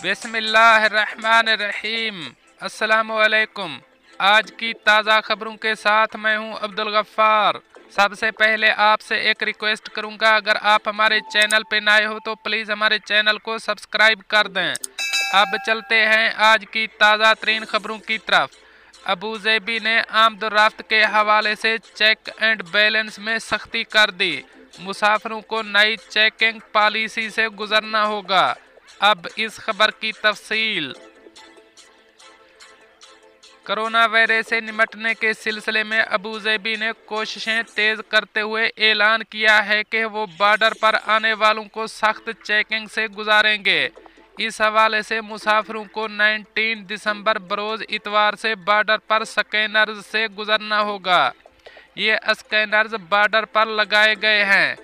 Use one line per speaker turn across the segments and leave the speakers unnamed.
बिस्मिल्लाहिर्रहमानिर्रहीम। अस्सलामुअलैकुम। आज की ताज़ा खबरों के साथ मैं हूं अब्दुल गफ्फार। सबसे पहले आपसे एक रिक्वेस्ट करूंगा, अगर आप हमारे चैनल पे नए हो तो प्लीज़ हमारे चैनल को सब्सक्राइब कर दें। अब चलते हैं आज की ताज़ा तरीन खबरों की तरफ। अबू ज़ेबी ने आमदोरफ्त के हवाले से चेक एंड बैलेंस में सख्ती कर दी। मुसाफिरों को नई चेकिंग पॉलिसी से गुजरना होगा। अब इस खबर की तफसील। कोरोना वायरस से निपटने के सिलसिले में अबू ज़ेबी ने कोशिशें तेज़ करते हुए ऐलान किया है कि वो बॉर्डर पर आने वालों को सख्त चेकिंग से गुजारेंगे। इस हवाले से मुसाफिरों को 19 दिसंबर बरोज़ इतवार से बॉर्डर पर स्कैनर्स से गुजरना होगा। ये स्कैनर्स बॉर्डर पर लगाए गए हैं,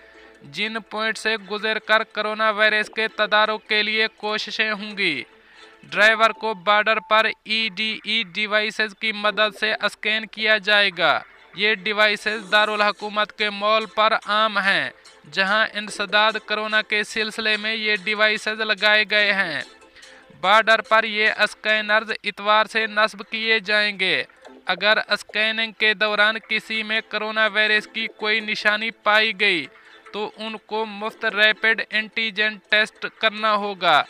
जिन पॉइंट से गुजरकर कोरोना वायरस के तदारुक के लिए कोशिशें होंगी। ड्राइवर को बॉर्डर पर EDE डिवाइसेस की मदद से स्कैन किया जाएगा। ये डिवाइसेस दारुल हुकूमत के मॉल पर आम हैं, जहां इंसदाद कोरोना के सिलसिले में ये डिवाइसेस लगाए गए हैं। बॉर्डर पर ये स्कैनर्स इतवार से नस्ब किए जाएंगे। अगर स्कैनिंग के दौरान किसी में कोरोना वायरस की कोई निशानी पाई गई तो उनको मुफ्त रैपिड एंटीजन टेस्ट करना होगा,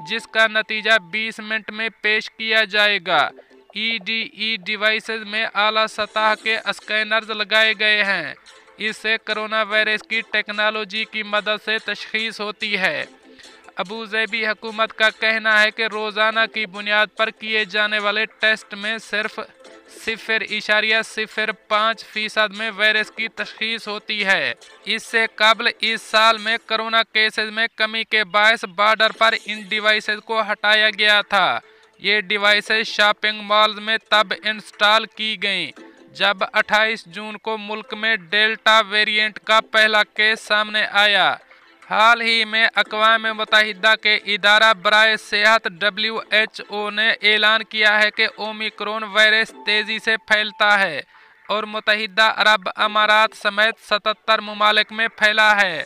जिसका नतीजा 20 मिनट में पेश किया जाएगा। EDE डिवाइसेस में आला सतह के स्कैनर्स लगाए गए हैं। इससे कोरोना वायरस की टेक्नोलॉजी की मदद से तशखीस होती है। अबू ज़ेबी हुकूमत का कहना है कि रोज़ाना की बुनियाद पर किए जाने वाले टेस्ट में सिर्फ 0.05% में वायरस की तशखीस होती है। इससे कबल इस साल में कोरोना केसेस में कमी के बायस बॉर्डर पर इन डिवाइसेस को हटाया गया था। ये डिवाइसेस शॉपिंग मॉल्स में तब इंस्टॉल की गईं जब 28 जून को मुल्क में डेल्टा वेरिएंट का पहला केस सामने आया। हाल ही में अक़वाम मुत्तहिदा के इदारा बराए सेहत WHO ने ऐलान किया है कि ओमिक्रॉन वायरस तेज़ी से फैलता है और मुत्तहिदा अरब अमारात समेत 77 ममालिक में फैला है।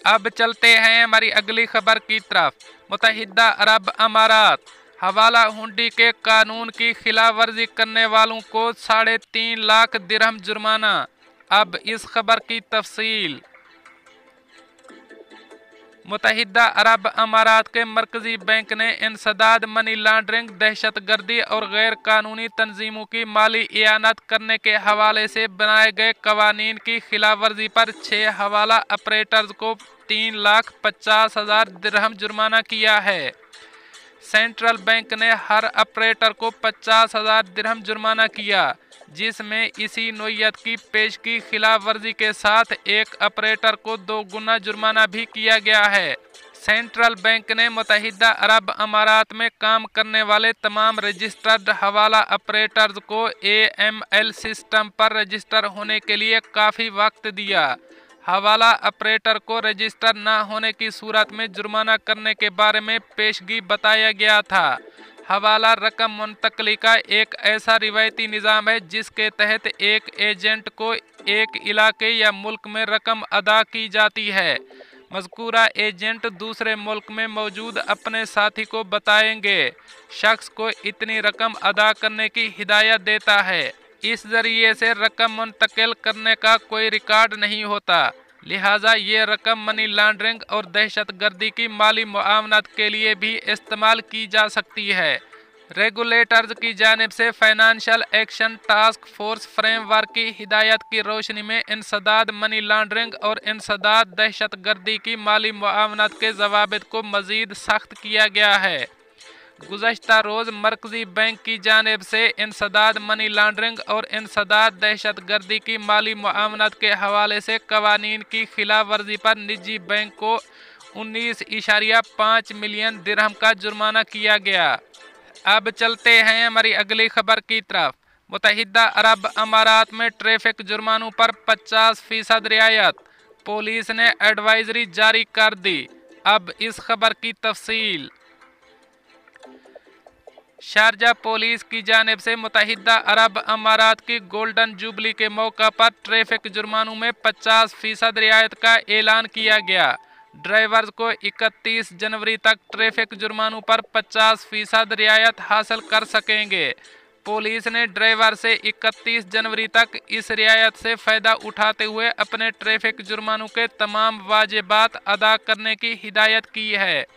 अब चलते हैं हमारी अगली खबर की तरफ। मुत्तहिदा अरब अमारात हवाला हुंडी के कानून की खिलाफ वर्जी करने वालों को 3.5 लाख दिरहम जुर्माना। अब इस खबर की तफसील। मुत्तहिदा अरब अमारात के मरकजी बैंक ने इंसदाद, मनी लॉन्ड्रिंग, दहशतगर्दी और गैर कानूनी तंजीमों की माली इयानत करने के हवाले से बनाए गए कवानीन की खिलाफ वर्जी पर 6 हवाला ऑपरेटर्स को 3,50,000 दिरहम जुर्माना किया है। सेंट्रल बैंक ने हर ऑपरेटर को 50,000 दिरहम जुर्माना किया, जिसमें इसी नोयत की पेश की खिलाफ वर्जी के साथ एक ऑपरेटर को 2 गुना जुर्माना भी किया गया है। सेंट्रल बैंक ने मुत्तहिदा अरब अमारात में काम करने वाले तमाम रजिस्टर्ड हवाला ऑपरेटर्स को AML सिस्टम पर रजिस्टर होने के लिए काफ़ी वक्त दिया। हवाला ऑपरेटर को रजिस्टर न होने की सूरत में जुर्माना करने के बारे में पेशगी बताया गया था। हवाला रकम मुंतकली का एक ऐसा रिवायती निज़ाम है जिसके तहत एक एजेंट को एक इलाके या मुल्क में रकम अदा की जाती है। मज़कूरा एजेंट दूसरे मुल्क में मौजूद अपने साथी को बताएंगे शख्स को इतनी रकम अदा करने की हिदायत देता है। इस ज़रिए से रकम मुंतकिल करने का कोई रिकॉर्ड नहीं होता, लिहाजा ये रकम मनी लॉन्ड्रिंग और दहशतगर्दी की माली मुआवनत के लिए भी इस्तेमाल की जा सकती है। रेगुलेटर्स की जानिब से financial action task force framework की हिदायत की रोशनी में इंसदाद, मनी लॉन्ड्रिंग और इंसदाद दहशतगर्दी की माली मुआवनत के ज़वाबित को मज़ीद सख्त किया गया है। गुज़श्ता रोज़ मरकज़ी बैंक की जानिब से इंसदाद, मनी लॉन्ड्रिंग और इंसदाद दहशतगर्दी की माली मुआवनत के हवाले से कवानीन की खिलाफ वर्जी पर निजी बैंक को 19.5 मिलियन दिरहम का जुर्माना किया गया। अब चलते हैं हमारी अगली खबर की तरफ। मुत्तहिदा अरब अमारात में ट्रैफिक जुर्मानों पर 50% रियायत, पुलिस ने एडवाइजरी जारी कर दी। अब इस खबर की तफसील। शारजा पुलिस की जानिब से मुत्तहिदा अरब अमारात की गोल्डन जुबली के मौका पर ट्रैफिक जुर्मानों में 50% रियायत का ऐलान किया गया। ड्राइवर्स को 31 जनवरी तक ट्रैफिक जुर्मानों पर 50% रियायत हासिल कर सकेंगे। पुलिस ने ड्राइवर से 31 जनवरी तक इस रियायत से फ़ायदा उठाते हुए अपने ट्रैफिक जुर्मानों के तमाम वाजिबात अदा करने की हिदायत की है।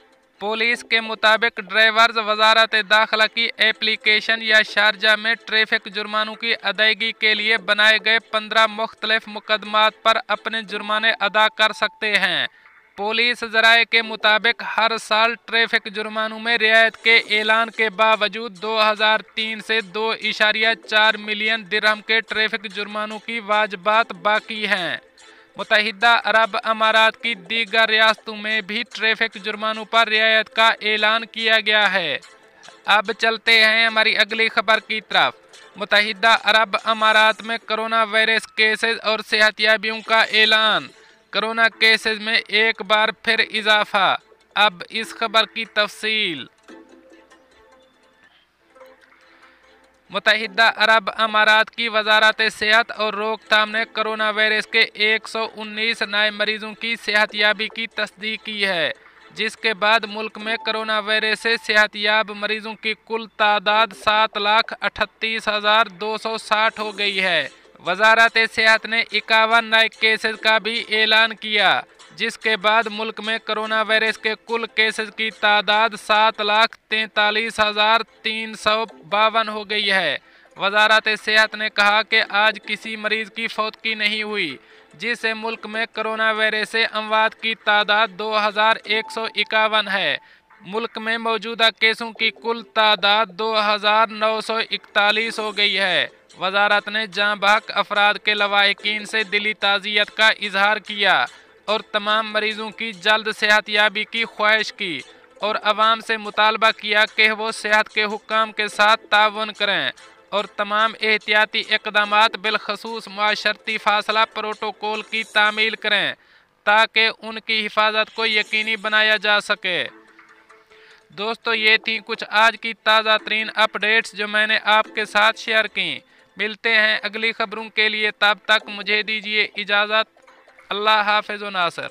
पुलिस के मुताबिक ड्राइवर्स वजारत दाखिला की एप्लीकेशन या शारजा में ट्रैफिक जुर्मानों की अदायगी के लिए बनाए गए 15 मुख्तलिफ मुकदमात पर अपने जुर्माने अदा कर सकते हैं। पुलिस ज़राए के मुताबिक हर साल ट्रैफिक जुर्मानों में रियायत के ऐलान के बावजूद 2003 से 2.4 मिलियन दिरहम के ट्रैफिक जुर्मानों की वाजिबात बाकी हैं। मुत्तहिदा अरब अमारात की दीगर रियासतों में भी ट्रैफिक जुर्मानों पर रियायत का ऐलान किया गया है। अब चलते हैं हमारी अगली खबर की तरफ। मुत्तहिदा अरब अमारात में कोरोना वायरस केसेस और सेहतियाबियों का ऐलान। कोरोना केसेस में एक बार फिर इजाफा। अब इस खबर की तफसील। मुत्तहिदा अरब अमारात की वजारत सेहत और रोकथाम ने कोरोना वायरस के 119 नए मरीजों की सेहतियाबी की तस्दीक की है, जिसके बाद मुल्क में कोरोना वायरस से सेहतियाब मरीजों की कुल तादाद 7,38,260 हो गई है। वजारत सेहत ने 51 नए केसेस का भी ऐलान किया, जिसके बाद मुल्क में कोरोना वायरस के कुल केसेस की तादाद 7,43,352 हो गई है। वजारत सेहत ने कहा कि आज किसी मरीज की फौतगी नहीं हुई, जिससे मुल्क में कोरोना वायरस से अमवात की तादाद 2,151 है। मुल्क में मौजूदा केसों की कुल तादाद 2,941 हो गई है। वजारत ने जाँ बहक अफराद के लवाहिकीन से दिली ताज़ियत का इजहार किया और तमाम मरीजों की जल्द सेहतियाबी की ख्वाहिश की और आवाम से मुतालबा किया कि वो सेहत के हुक्काम के साथ ताउन करें और तमाम एहतियाती इक़दामात बिलखसूस मुआशरती फासला प्रोटोकॉल की तामील करें ताकि उनकी हिफाजत को यकीनी बनाया जा सके। दोस्तों, ये थी कुछ आज की ताज़ा तरीन अपडेट्स जो मैंने आपके साथ शेयर की। मिलते हैं अगली खबरों के लिए, तब तक मुझे दीजिए इजाज़त। अल्लाह हाफ़िज़ व नासिर।